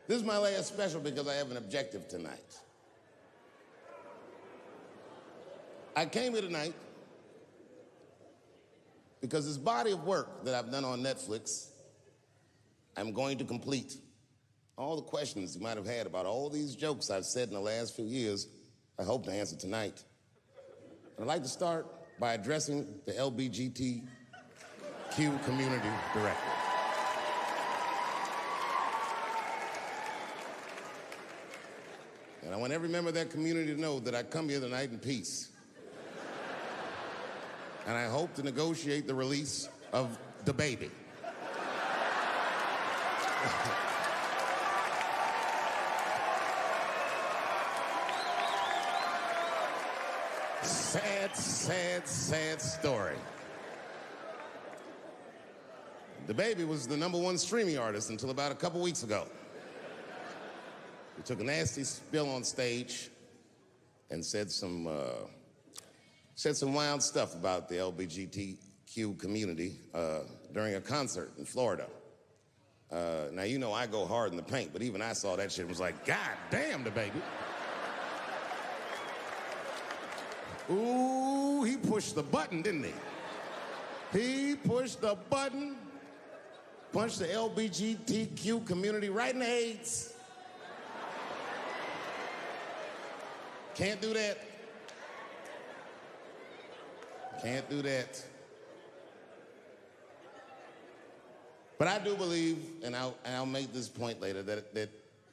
This is my last special because I have an objective tonight. I came here tonight because this body of work that I've done on Netflix, I'm going to complete. All the questions you might have had about all these jokes I've said in the last few years, I hope to answer tonight. And I'd like to start by addressing the LGBTQ community directly. And I want every member of that community to know that I come here tonight in peace. And I hope to negotiate the release of DaBaby. Sad story. DaBaby was the #1 streaming artist until about a couple weeks ago. He took a nasty spill on stage and said some wild stuff about the LGBTQ community during a concert in Florida. Now, you know I go hard in the paint, but even I saw that shit and was like, God damn, DaBaby. Ooh, he pushed the button, didn't he? He pushed the button, punched the LGBTQ community right in the AIDS. Can't do that. Can't do that. But I do believe, and I'll make this point later, that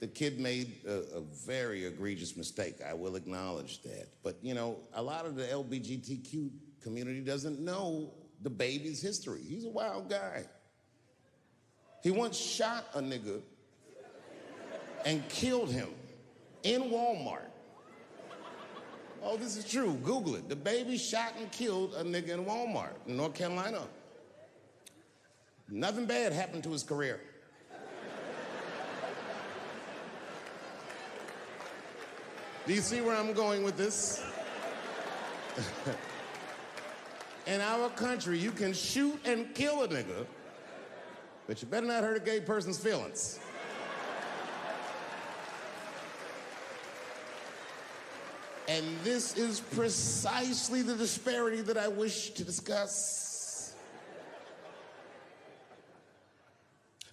the kid made a very egregious mistake. I will acknowledge that. But, you know, a lot of the LGBTQ community doesn't know DaBaby's history. He's a wild guy. He once shot a nigga and killed him in Walmart. Oh, this is true. Google it. DaBaby shot and killed a nigga in Walmart in North Carolina. Nothing bad happened to his career. Do you see where I'm going with this? In our country, you can shoot and kill a nigga, but you better not hurt a gay person's feelings. And this is precisely the disparity that I wish to discuss.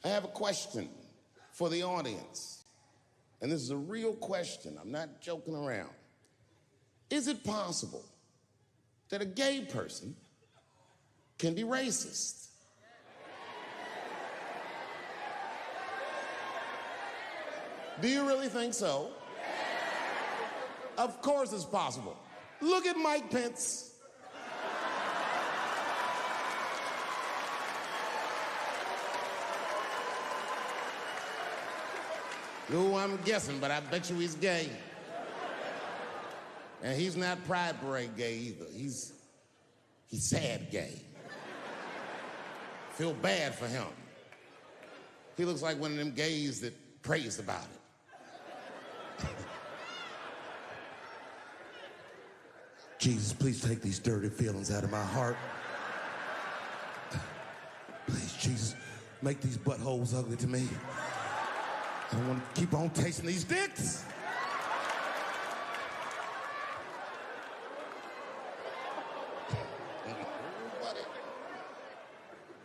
I have a question for the audience. And this is a real question. I'm not joking around. Is it possible that a gay person can be racist? Do you really think so? Of course it's possible. Look at Mike Pence. Ooh, I'm guessing, but I bet you he's gay. And he's not Pride Parade gay either. He's sad gay. Feel bad for him. He looks like one of them gays that prays about it. Jesus, please take these dirty feelings out of my heart. Please, Jesus, make these buttholes ugly to me. I don't want to keep on tasting these dicks.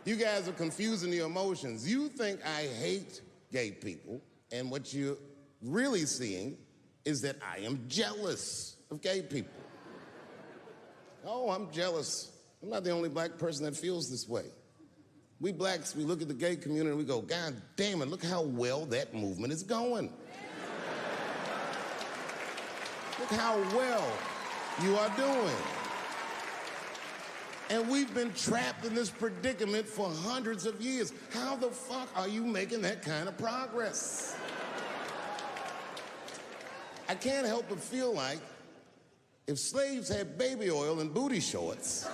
You guys are confusing the emotions. You think I hate gay people, and what you're really seeing is that I am jealous of gay people. Oh, I'm jealous. I'm not the only black person that feels this way. We blacks, we look at the gay community and we go, God damn it, look how well that movement is going. Look how well you are doing. And we've been trapped in this predicament for hundreds of years. How the fuck are you making that kind of progress? I can't help but feel like if slaves had baby oil and booty shorts,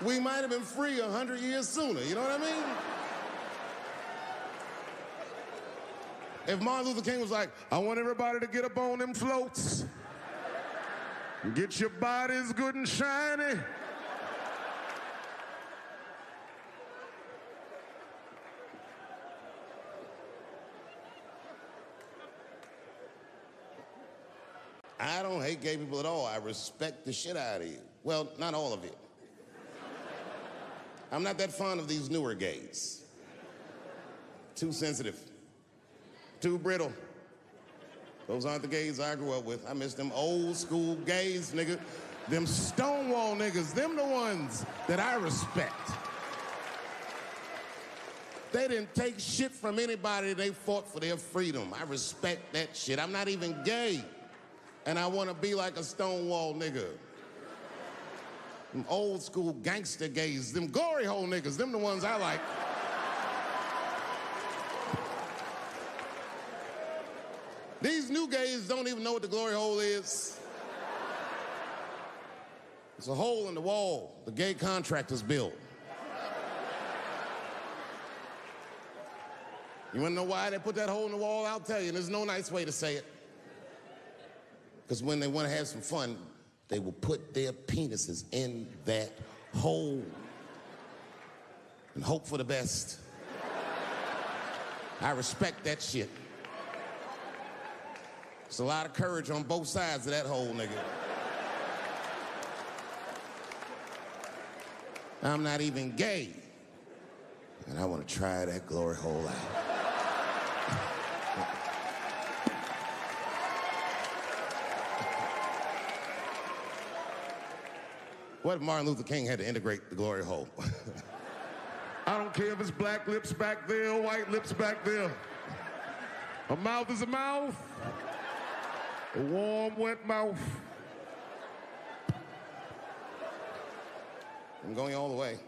we might have been free 100 years sooner, you know what I mean? If Martin Luther King was like, I want everybody to get up on them floats, get your bodies good and shiny. I don't hate gay people at all. I respect the shit out of you. Well, not all of you. I'm not that fond of these newer gays. Too sensitive. Too brittle. Those aren't the gays I grew up with. I miss them old school gays, nigga. Them Stonewall niggas, them the ones that I respect. They didn't take shit from anybody. They fought for their freedom. I respect that shit. I'm not even gay. And I want to be like a Stonewall nigga. Them old school gangster gays, them glory hole niggas, them the ones I like. These new gays don't even know what the glory hole is. It's a hole in the wall the gay contractors built. You wanna know why they put that hole in the wall? I'll tell you, there's no nice way to say it. Because when they wanna have some fun, they will put their penises in that hole and hope for the best. I respect that shit. There's a lot of courage on both sides of that hole, nigga. I'm not even gay, and I want to try that glory hole out. What if Martin Luther King had to integrate the glory hole? I don't care if it's black lips back there or white lips back there. A mouth is a mouth. A warm, wet mouth. I'm going all the way.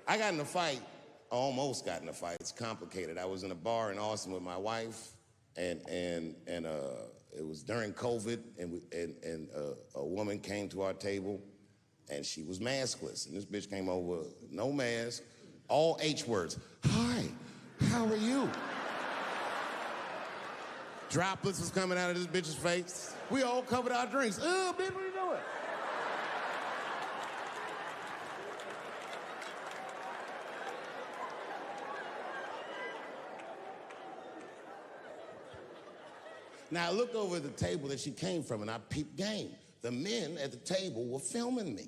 I got in a fight, almost got in a fight. It's complicated. I was in a bar in Austin with my wife, and it was during COVID, and a woman came to our table, and she was maskless. And this bitch came over, no mask, all H words. Hi, how are you? Droplets was coming out of this bitch's face. We all covered our drinks. Oh, bitch, what are you doing? Now, I looked over at the table that she came from, and I peeped game. The men at the table were filming me.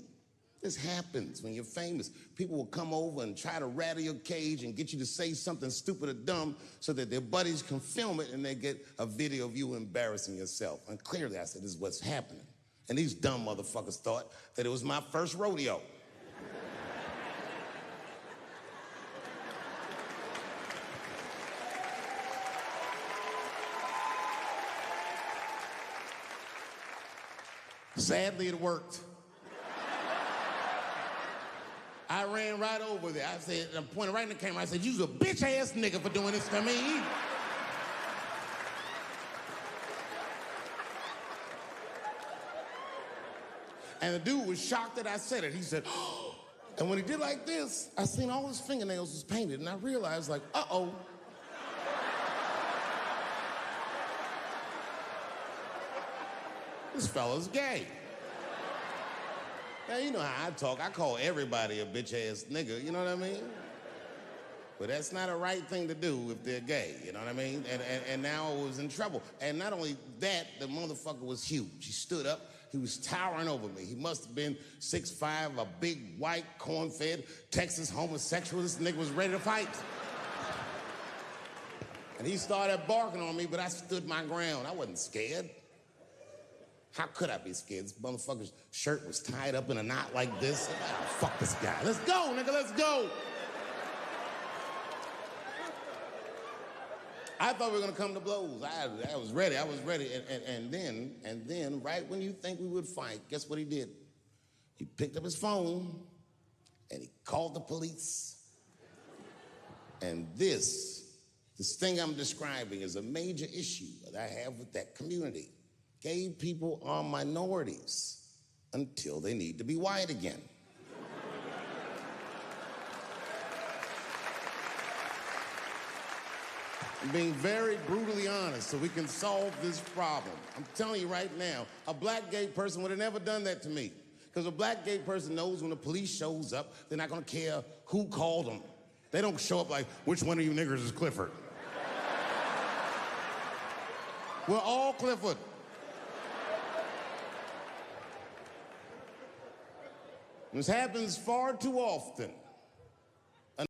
This happens when you're famous. People will come over and try to rattle your cage and get you to say something stupid or dumb so that their buddies can film it and they get a video of you embarrassing yourself. And clearly I said, this is what's happening. And these dumb motherfuckers thought that it was my first rodeo. Sadly, it worked. I ran right over there. I said, I pointed right in the camera. I said, you's a bitch-ass nigga for doing this to me. And the dude was shocked that I said it. He said, oh. And when he did like this, I seen all his fingernails was painted, and I realized, like, uh-oh. This fella's gay. Now, you know how I talk. I call everybody a bitch-ass nigga, you know what I mean? But that's not a right thing to do if they're gay, you know what I mean? And now I was in trouble. And not only that, the motherfucker was huge. He stood up. He was towering over me. He must have been 6'5", a big, white, corn-fed, Texas homosexual. This nigga was ready to fight. And he started barking on me, but I stood my ground. I wasn't scared. How could I be scared? This motherfucker's shirt was tied up in a knot like this. Oh, fuck this guy. Let's go, nigga, let's go. I thought we were gonna come to blows. I was ready, And then, right when you think we would fight, guess what he did? He picked up his phone and he called the police. And this thing I'm describing is a major issue that I have with that community. Gay people are minorities until they need to be white again. I'm being very brutally honest so we can solve this problem. I'm telling you right now, a black gay person would have never done that to me. Because a black gay person knows when the police shows up, they're not gonna care who called them. They don't show up like, which one of you niggers is Clifford? We're all Clifford. This happens far too often.